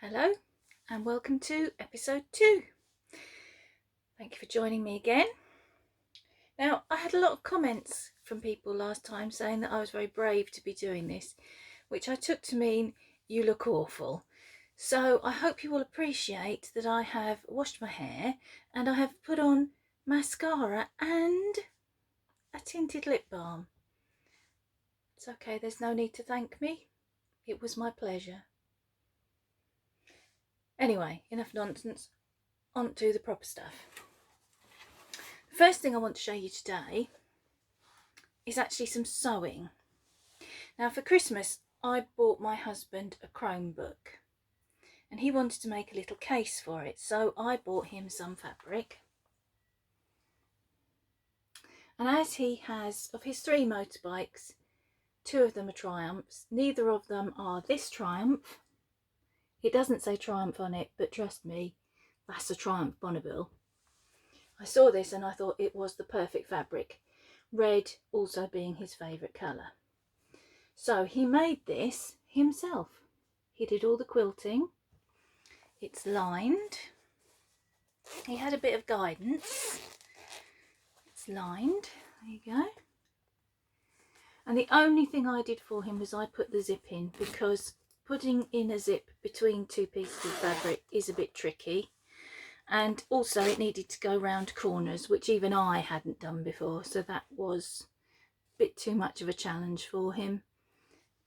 Hello and welcome to episode 2. Thank you for joining me again. Now, I had a lot of comments from people last time saying that I was very brave to be doing this, which I took to mean you look awful. So I hope you will appreciate that I have washed my hair and I have put on mascara and a tinted lip balm. It's okay, there's no need to thank me. It was my pleasure. Anyway, enough nonsense. On to the proper stuff. The first thing I want to show you today is actually some sewing. Now, for Christmas I bought my husband a Chromebook and he wanted to make a little case for it, so I bought him some fabric. And as he has, of his 3 motorbikes, 2 of them are Triumphs. Neither of them are this Triumph. It doesn't say Triumph on it, but trust me, that's a Triumph Bonneville. I saw this and I thought it was the perfect fabric, red also being his favourite colour. So he made this himself. He did all the quilting. It's lined. He had a bit of guidance. It's lined. There you go. And the only thing I did for him was I put the zip in, because putting in a zip between 2 pieces of fabric is a bit tricky. And also it needed to go round corners, which even I hadn't done before, so that was a bit too much of a challenge for him.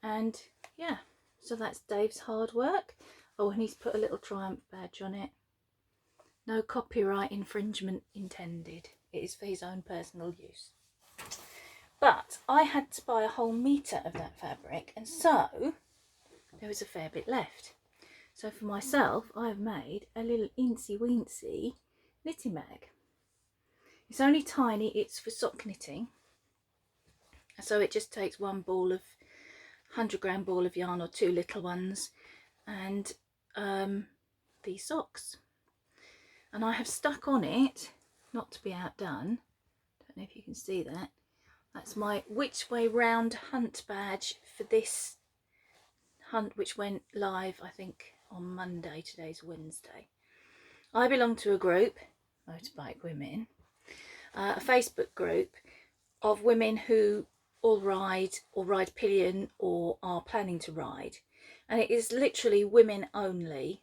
And yeah, so that's Dave's hard work. Oh, and he's put a little Triumph badge on it. No copyright infringement intended. It is for his own personal use. But I had to buy a whole metre of that fabric, and so there was a fair bit left. So for myself, I have made a little incy weensy knitting bag. It's only tiny, it's for sock knitting. So it just takes 1 ball of 100-gram ball of yarn or 2 little ones and these socks. And I have stuck on it, not to be outdone, don't know if you can see that, that's my Which Way Round hunt badge for this hunt, which went live I think on Monday. Today's Wednesday. I belong to a group, Motorbike Women, a Facebook group of women who all ride or ride pillion or are planning to ride, and it is literally women only.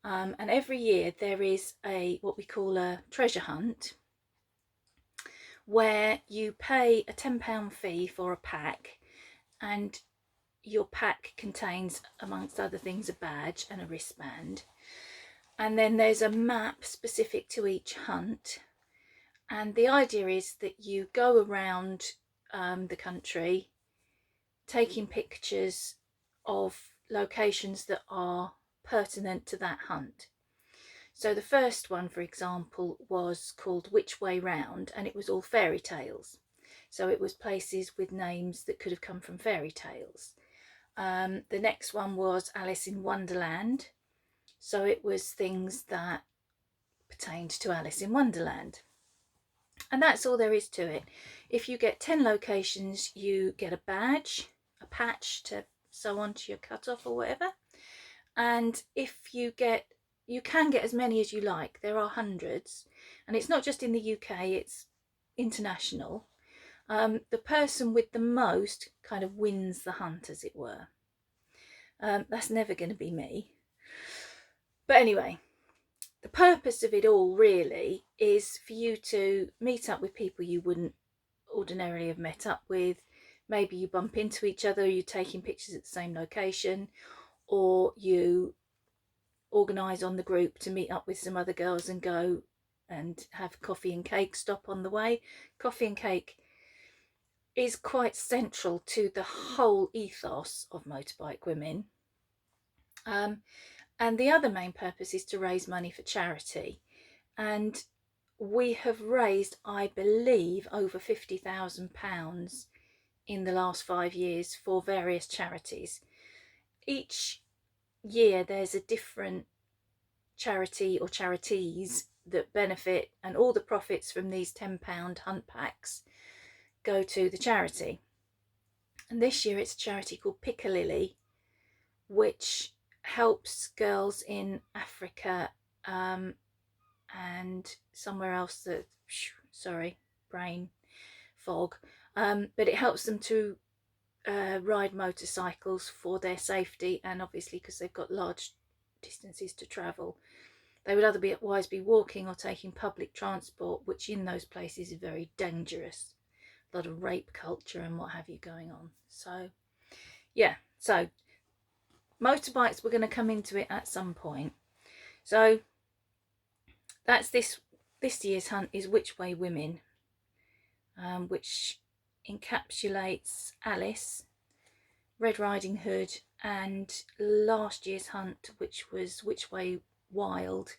And every year there is what we call a treasure hunt, where you pay a £10 fee for a pack, and your pack contains, amongst other things, a badge and a wristband. And then there's a map specific to each hunt. And the idea is that you go around the country taking pictures of locations that are pertinent to that hunt. So the first one, for example, was called Which Way Round, and it was all fairy tales. So it was places with names that could have come from fairy tales. The next one was Alice in Wonderland, so it was things that pertained to Alice in Wonderland. And that's all there is to it. If you get 10 locations, you get a badge, a patch to sew onto your cutoff or whatever. And if you can get as many as you like. There are hundreds, and it's not just in the UK, it's international. The person with the most kind of wins the hunt, as it were. That's never going to be me. But anyway, the purpose of it all really is for you to meet up with people you wouldn't ordinarily have met up with. Maybe you bump into each other, you're taking pictures at the same location, or you organise on the group to meet up with some other girls and go and have coffee and cake stop on the way. Coffee and cake is quite central to the whole ethos of Motorbike Women. And the other main purpose is to raise money for charity. And we have raised, I believe, over £50,000 in the last 5 years for various charities. Each year there's a different charity or charities that benefit, and all the profits from these £10 hunt packs go to the charity. And this year it's a charity called Piccalilli, which helps girls in Africa and somewhere else that, sorry, brain fog, but it helps them to ride motorcycles for their safety, and obviously because they've got large distances to travel. They would otherwise be walking or taking public transport, which in those places is very dangerous. A lot of rape culture and what have you going on. So yeah, so motorbikes, we're going to come into it at some point. So that's this year's hunt is Which Way Women, which encapsulates Alice, Red Riding Hood, and last year's hunt, which was Which Way Wild,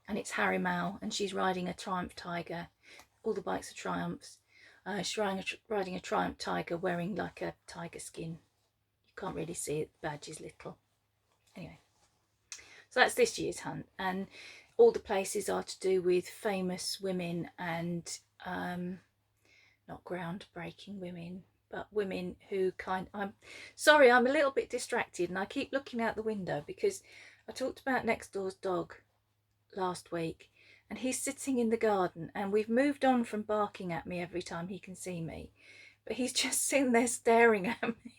and it's Harry Mao, and she's riding a Triumph Tiger. All the bikes are Triumphs. She's riding a Triumph Tiger wearing like a tiger skin. You can't really see it, the badge is little. Anyway, so that's this year's hunt, and all the places are to do with famous women and not groundbreaking women, but women who I'm sorry, I'm a little bit distracted and I keep looking out the window because I talked about next door's dog last week, and he's sitting in the garden, and we've moved on from barking at me every time he can see me, but he's just sitting there staring at me.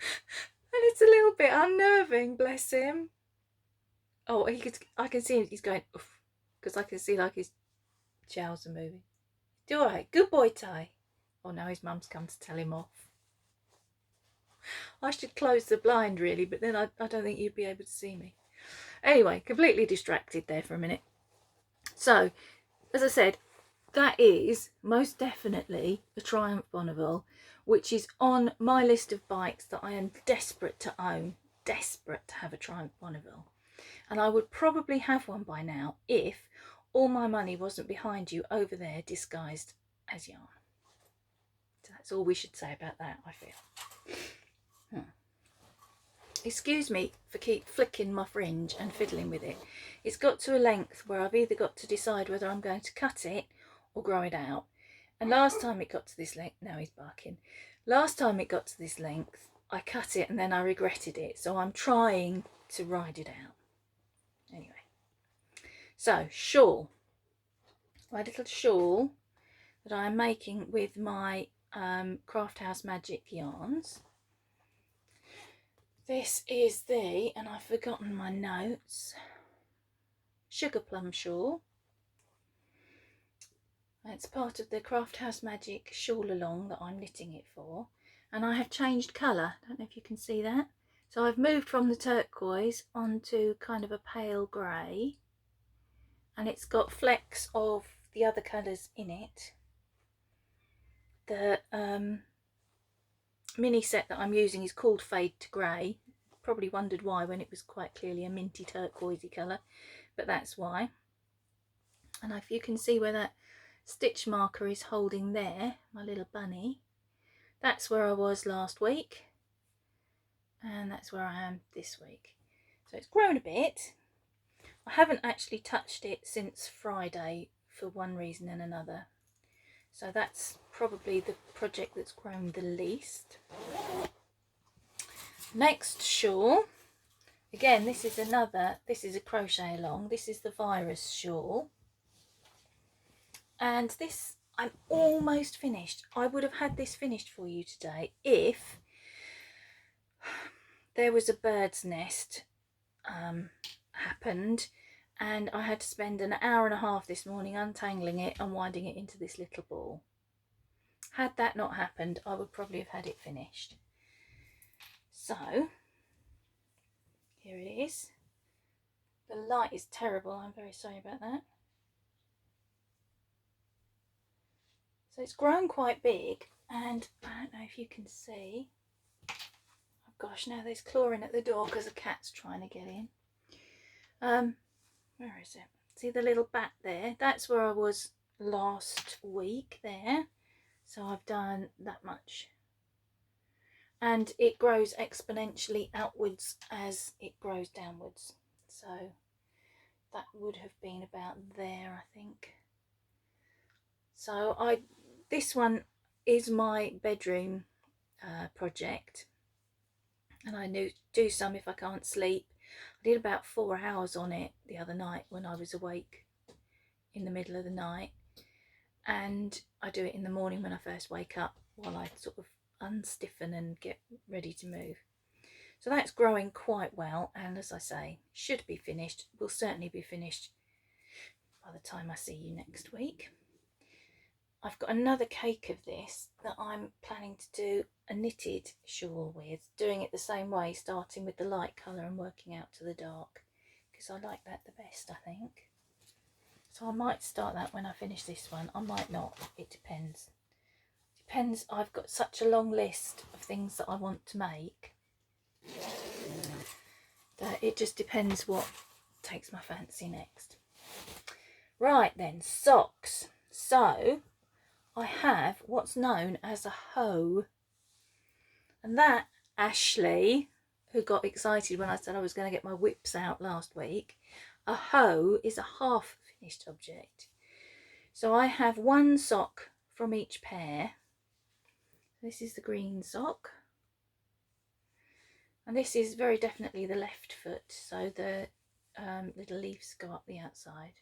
And it's a little bit unnerving, bless him. Oh, I can see him, he's going oof, because I can see like his jowls are moving. Do I? Good boy, Ty. Oh, now his mum's come to tell him off. I should close the blind really, but then I don't think you'd be able to see me. Anyway, completely distracted there for a minute. So, as I said, that is most definitely the Triumph Bonneville, which is on my list of bikes that I am desperate to own, desperate to have a Triumph Bonneville. And I would probably have one by now if all my money wasn't behind you over there disguised as yarn. So that's all we should say about that, I feel. Excuse me for keep flicking my fringe and fiddling with it. It's got to a length where I've either got to decide whether I'm going to cut it or grow it out. And last time it got to this length, now he's barking. Last time it got to this length, I cut it and then I regretted it. So I'm trying to ride it out. Anyway, so shawl. My little shawl that I'm making with my Craft House Magic yarns. This is the, and I've forgotten my notes, Sugar Plum shawl. It's part of the Craft House Magic shawl along that I'm knitting it for, and I have changed colour. I don't know if you can see that. So I've moved from the turquoise onto kind of a pale grey, and it's got flecks of the other colours in it. The mini set that I'm using is called Fade to Grey. Probably wondered why when it was quite clearly a minty turquoisey colour, but that's why. And if you can see where that stitch marker is holding there, my little bunny, that's where I was last week, and that's where I am this week. So it's grown a bit. I haven't actually touched it since Friday for one reason and another, so that's probably the project that's grown the least. Next shawl, again this is a crochet along. This is the Virus shawl, and this I'm almost finished. I would have had this finished for you today if there was a bird's nest happened, and I had to spend an hour and a half this morning untangling it and winding it into this little ball. Had that not happened, I would probably have had it finished. So here it is. The light is terrible, I'm very sorry about that. So it's grown quite big, and I don't know if you can see. Oh gosh, now there's clawing at the door because the cat's trying to get in. Where is it? See the little bat there? That's where I was last week there. So I've done that much. And it grows exponentially outwards as it grows downwards. So that would have been about there, I think. So this one is my bedroom project, and I do some if I can't sleep. I did about 4 hours on it the other night when I was awake in the middle of the night, and I do it in the morning when I first wake up while I sort of unstiffen and get ready to move. So that's growing quite well, and as I say, should be finished, will certainly be finished by the time I see you next week. I've got another cake of this that I'm planning to do a knitted shawl with, doing it the same way, starting with the light colour and working out to the dark, because I like that the best, I think. So I might start that when I finish this one. I might not, it depends. Depends, I've got such a long list of things that I want to make that it just depends what takes my fancy next. Right then, socks. So I have what's known as a hoe, and that Ashley, who got excited when I said I was going to get my whips out last week, a hoe is a half finished object. So I have one sock from each pair. This is the green sock, and this is very definitely the left foot, so the little leaves go up the outside.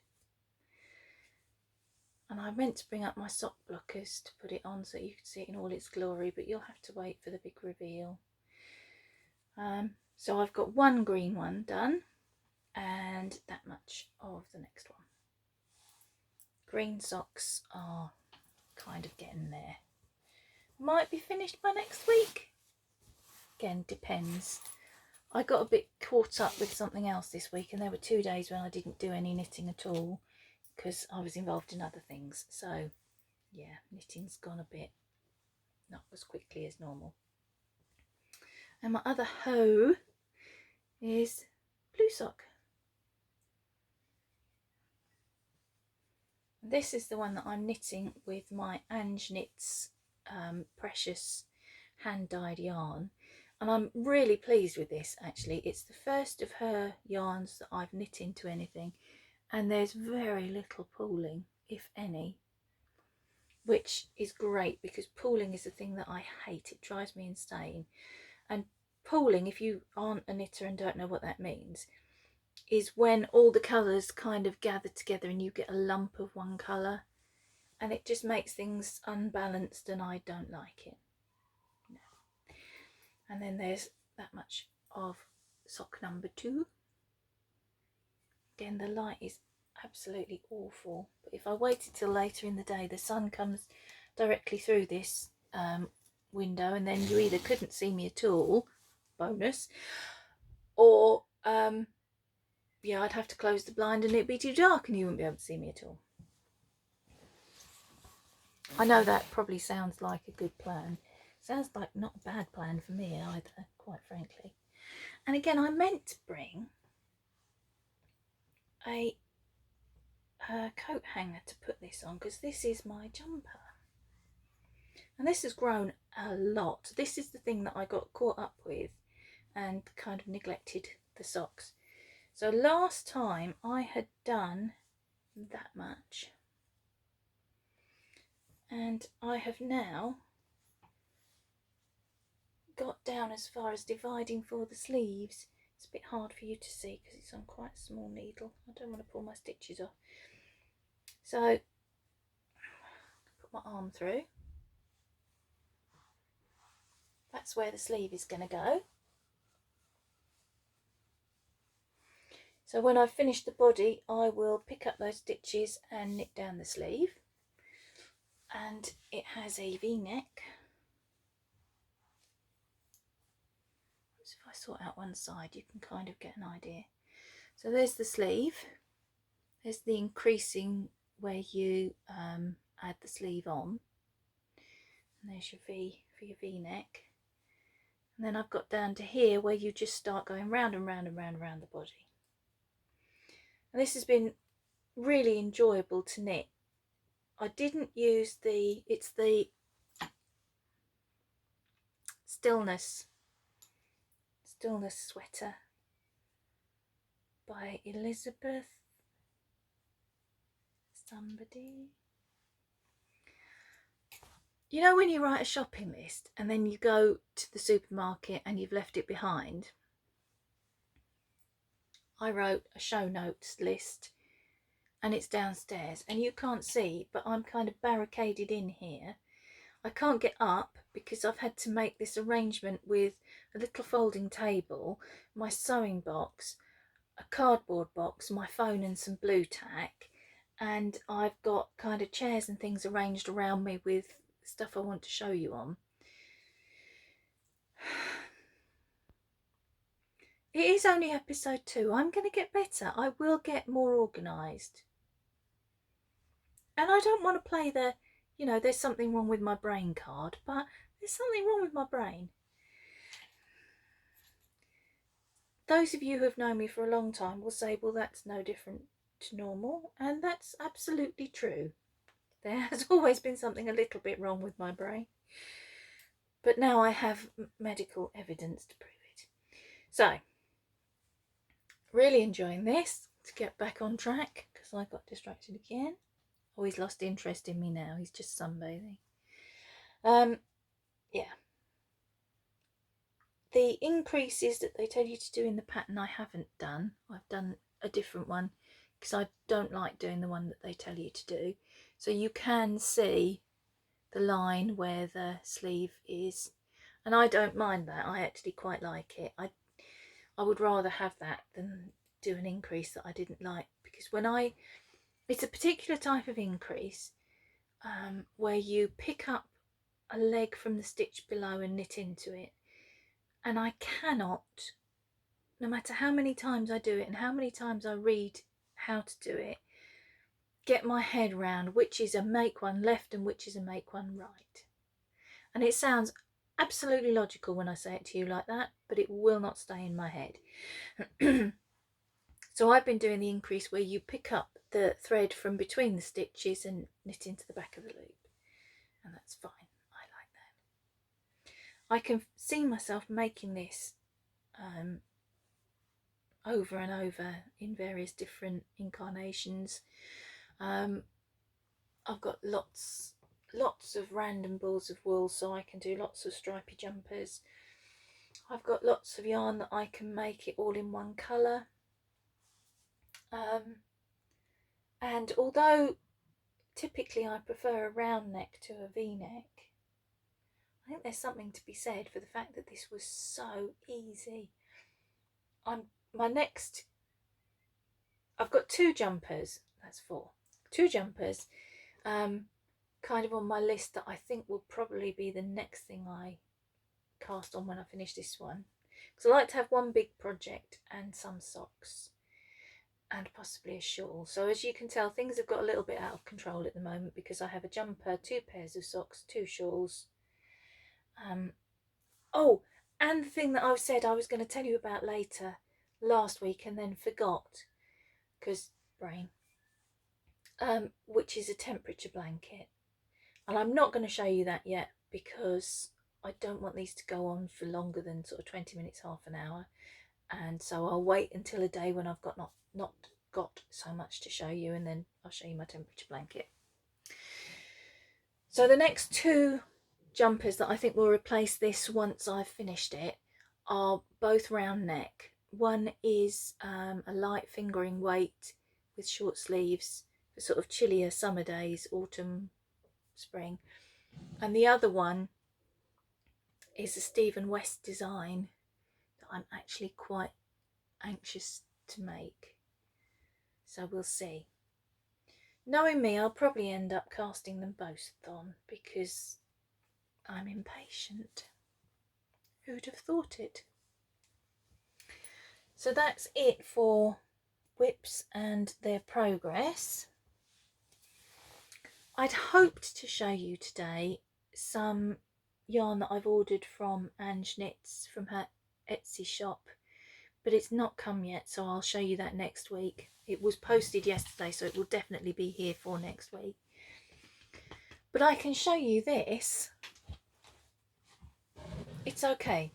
And I meant to bring up my sock blockers to put it on so you could see it in all its glory, but you'll have to wait for the big reveal. So I've got one green one done and that much of the next one. Green socks are kind of getting there. Might be finished by next week. Again, depends. I got a bit caught up with something else this week, and there were 2 days when I didn't do any knitting at all because I was involved in other things. So yeah, knitting's gone a bit not as quickly as normal. And my other hoe is blue sock. This is the one that I'm knitting with my Anjknits precious hand-dyed yarn, and I'm really pleased with this actually. It's the first of her yarns that I've knit into anything, and there's very little pooling, if any, which is great because pooling is the thing that I hate. It drives me insane. And pooling, if you aren't a knitter and don't know what that means, is when all the colours kind of gather together and you get a lump of one colour, and it just makes things unbalanced, and I don't like it. No. And then there's that much of sock number 2. Again, the light is absolutely awful, but if I waited till later in the day, the sun comes directly through this window, and then you either couldn't see me at all, bonus, or yeah, I'd have to close the blind and it'd be too dark and you wouldn't be able to see me at all. I know that probably sounds like a good plan. Sounds like not a bad plan for me either, quite frankly. And again, I meant to bring a coat hanger to put this on, because this is my jumper. And this has grown a lot. This is the thing that I got caught up with and kind of neglected the socks. So last time I had done that much, and I have now got down as far as dividing for the sleeves. It's a bit hard for you to see because it's on quite a small needle. I don't want to pull my stitches off. So put my arm through. That's where the sleeve is going to go. So when I've finished the body, I will pick up those stitches and knit down the sleeve. And it has a V-neck. So if I sort out one side, you can kind of get an idea. So there's the sleeve. There's the increasing where you add the sleeve on. And there's your V for your V-neck. And then I've got down to here where you just start going round and round and round and round the body. And this has been really enjoyable to knit. I didn't use it's the Stillness sweater by Elizabeth somebody. You know when you write a shopping list and then you go to the supermarket and you've left it behind? I wrote a show notes list and it's downstairs and you can't see, but I'm kind of barricaded in here. I can't get up because I've had to make this arrangement with a little folding table, my sewing box, a cardboard box, my phone and some blue tack, and I've got kind of chairs and things arranged around me with stuff I want to show you on. It is only episode 2. I'm going to get better. I will get more organised. And I don't want to play the, you know, there's something wrong with my brain card, but there's something wrong with my brain. Those of you who have known me for a long time will say, well, that's no different to normal. And that's absolutely true. There has always been something a little bit wrong with my brain. But now I have medical evidence to prove it. So, really enjoying this, to get back on track, because I got distracted again. Oh, he's lost interest in me now. He's just sunbathing. Yeah. The increases that they tell you to do in the pattern I haven't done. I've done a different one because I don't like doing the one that they tell you to do. So you can see the line where the sleeve is, and I don't mind that. I actually quite like it. I would rather have that than do an increase that I didn't like, because it's a particular type of increase where you pick up a leg from the stitch below and knit into it, and I cannot, no matter how many times I do it and how many times I read how to do it, get my head round which is a make one left and which is a make one right. And it sounds absolutely logical when I say it to you like that, but it will not stay in my head. So I've been doing the increase where you pick up the thread from between the stitches and knit into the back of the loop, and that's fine. I like that. I can see myself making this over and over in various different incarnations. I've got lots of random balls of wool, so I can do lots of stripy jumpers. I've got lots of yarn that I can make it all in one colour. And although typically I prefer a round neck to a V-neck, I think there's something to be said for the fact that this was so easy. I've got 2 jumpers, that's 4, 2 jumpers kind of on my list that I think will probably be the next thing I cast on when I finish this one, because I like to have one big project and some socks and possibly a shawl. So as you can tell, things have got a little bit out of control at the moment, because I have a jumper, 2 pairs of socks, 2 shawls. Oh, and the thing that I said I was going to tell you about later last week and then forgot, because brain, which is a temperature blanket. And I'm not going to show you that yet because I don't want these to go on for longer than sort of 20 minutes, half an hour. And so I'll wait until a day when I've got not got so much to show you, and then I'll show you my temperature blanket. So the next 2 jumpers that I think will replace this once I've finished it are both round neck. One is a light fingering weight with short sleeves for sort of chillier summer days, autumn, spring, and the other one is a Stephen West design that I'm actually quite anxious to make, so we'll see. Knowing me, I'll probably end up casting them both on because I'm impatient. Who'd have thought it? So that's it for whips and their progress. I'd hoped to show you today some yarn that I've ordered from Anjknits from her Etsy shop, but it's not come yet, so I'll show you that next week. It was posted yesterday, so it will definitely be here for next week. But I can show you this. It's okay.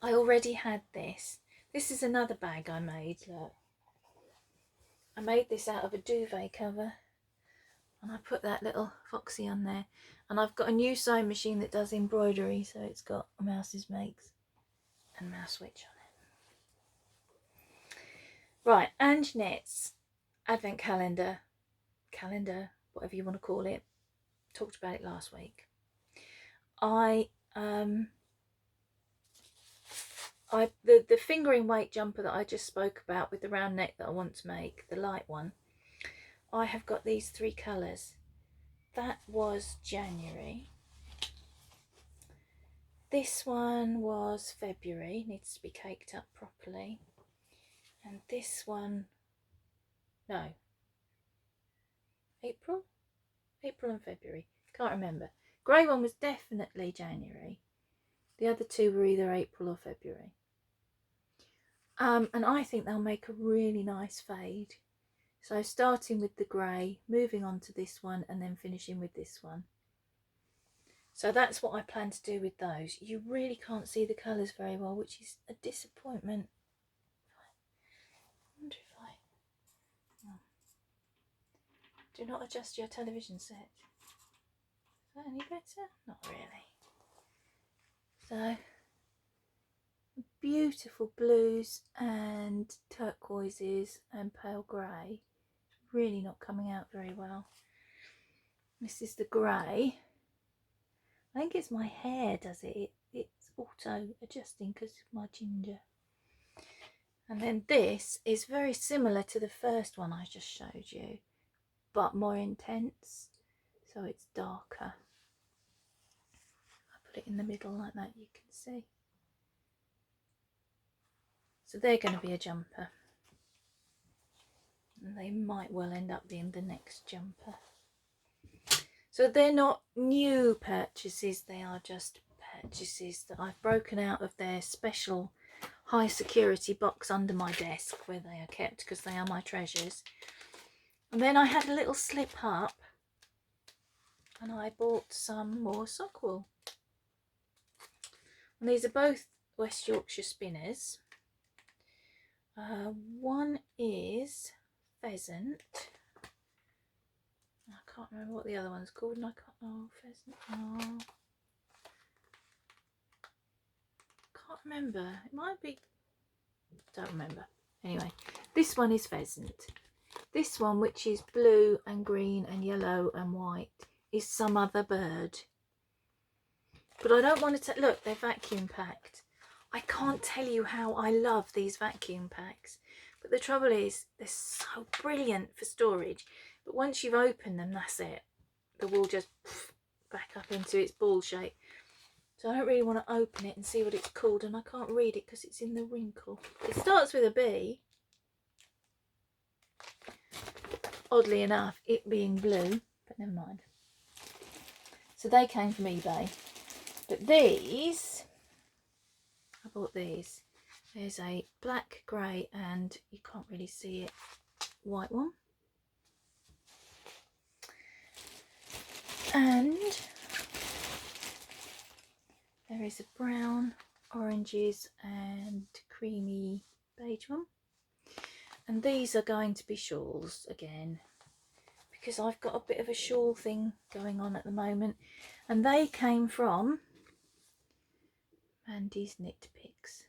I already had this. This is another bag I made, look. I made this out of a duvet cover, and I put that little foxy on there. And I've got a new sewing machine that does embroidery, so it's got a Mouse's Makes and Mouse Witch on it. Right, Anjknits Advent calendar, whatever you want to call it. Talked about it last week. The fingering weight jumper that I just spoke about with the round neck that I want to make, the light one, I have got these 3 colours. That was January. This one was February, needs to be caked up properly. And this one, no, April and February, can't remember. Grey one was definitely January. The other 2 were either April or February. And I think they'll make a really nice fade. So starting with the grey, moving on to this one, and then finishing with this one. So that's what I plan to do with those. You really can't see the colours very well, which is a disappointment. I wonder if do not adjust your television set. Is that any better? Not really. So beautiful blues and turquoises and pale grey. Really not coming out very well. This is the grey. I think it's my hair does it. It's auto adjusting because of my ginger. And then this is very similar to the first one I just showed you, but more intense, so it's darker. I put it in the middle like that, you can see. So they're going to be a jumper. And they might well end up being the next jumper. So they're not new purchases, they are just purchases that I've broken out of their special high security box under my desk where they are kept because they are my treasures. And then I had a little slip up and I bought some more sock wool. And these are both West Yorkshire spinners. One is Pheasant. I can't remember what the other one's called, and I can't. Oh, Pheasant. Oh, can't remember. It might be. Don't remember. Anyway, this one is Pheasant. This one, which is blue and green and yellow and white, is Some Other Bird. But I don't want to look, they're vacuum packed. I can't tell you how I love these vacuum packs. But the trouble is, they're so brilliant for storage. But once you've opened them, that's it. The wool just back up into its ball shape. So I don't really want to open it and see what it's called. And I can't read it because it's in the wrinkle. It starts with a B. Oddly enough, it being blue. But never mind. So they came from eBay. But these, I bought these. There's a black, grey, and you can't really see it, white one. And there is a brown, oranges, and creamy beige one. And these are going to be shawls again, because I've got a bit of a shawl thing going on at the moment. And they came from Mandys Knit Pix.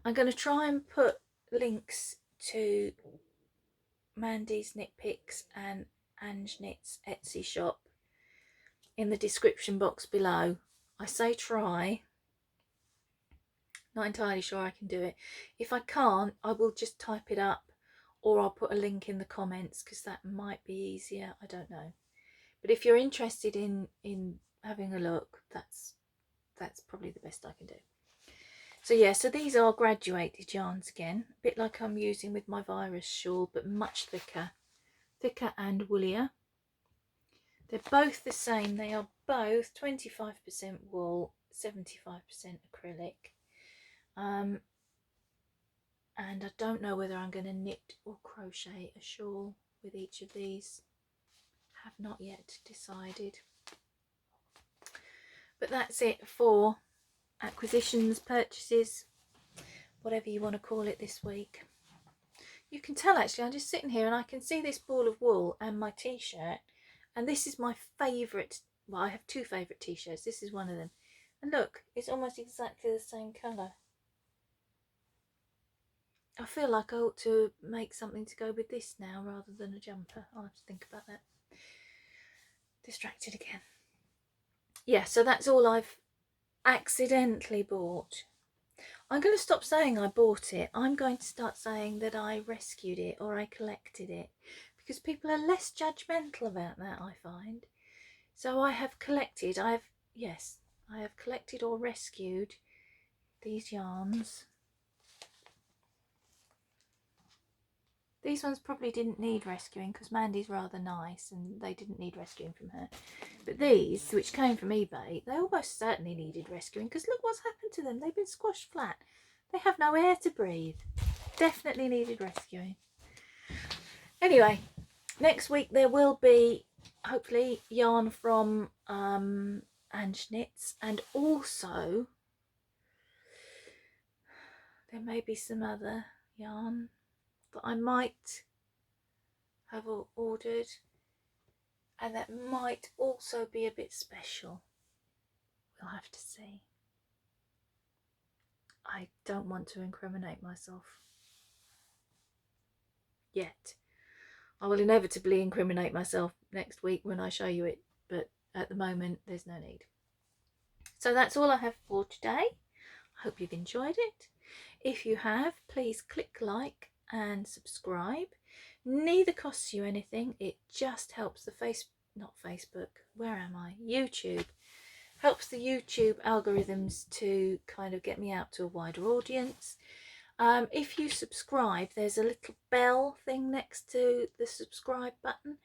I'm going to try and put links to Mandys Knit Pix and Anjknits Etsy shop in the description box below. I say try. Not entirely sure I can do it. If I can't, I will just type it up, or I'll put a link in the comments because that might be easier. I don't know. But if you're interested in having a look, that's probably the best I can do. So yeah, so these are graduated yarns again, a bit like I'm using with my virus shawl, but much thicker and woollier. They're both the same. They are both 25% wool, 75% acrylic. And I don't know whether I'm going to knit or crochet a shawl with each of these. Have not yet decided. But that's it for acquisitions, purchases, whatever you want to call it this week. You can tell actually, I'm just sitting here and I can see this ball of wool and my t-shirt, and this is my favourite. Well, I have two favourite t-shirts. This is one of them. And look, it's almost exactly the same colour. I feel like I ought to make something to go with this now rather than a jumper. I'll have to think about that. Distracted again. Yeah, so that's all I've accidentally bought. I'm going to stop saying I bought it. I'm going to start saying that I rescued it or I collected it, because people are less judgmental about that, I find. So I have collected, I have collected or rescued these yarns. These ones probably didn't need rescuing because Mandy's rather nice and they didn't need rescuing from her. But these, which came from eBay, they almost certainly needed rescuing because look what's happened to them. They've been squashed flat. They have no air to breathe. Definitely needed rescuing. Anyway, next week there will be, hopefully, yarn from Anjknits, and also there may be some other yarn that I might have ordered, and that might also be a bit special. We'll have to see. I don't want to incriminate myself yet. I will inevitably incriminate myself next week when I show you it, but at the moment there's no need. So that's all I have for today. I hope you've enjoyed it. If you have, please click like and subscribe. Neither costs you anything. It just helps the YouTube. Helps the YouTube algorithms to kind of get me out to a wider audience. If you subscribe, there's a little bell thing next to the subscribe button,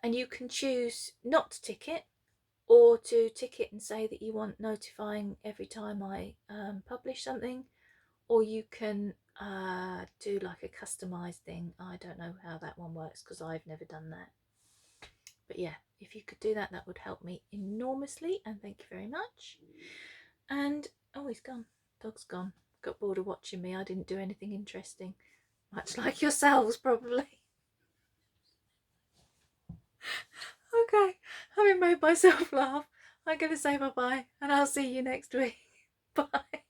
and you can choose not to tick it or to tick it and say that you want notifying every time I publish something, or you can do like a customized thing. I don't know how that one works because I've never done that. But yeah, if you could do that, that would help me enormously, and thank you very much. And oh, he's gone. Dog's gone. Got bored of watching me. I didn't do anything interesting, much like yourselves probably. Okay, having made myself laugh, I'm going to say bye-bye and I'll see you next week. Bye.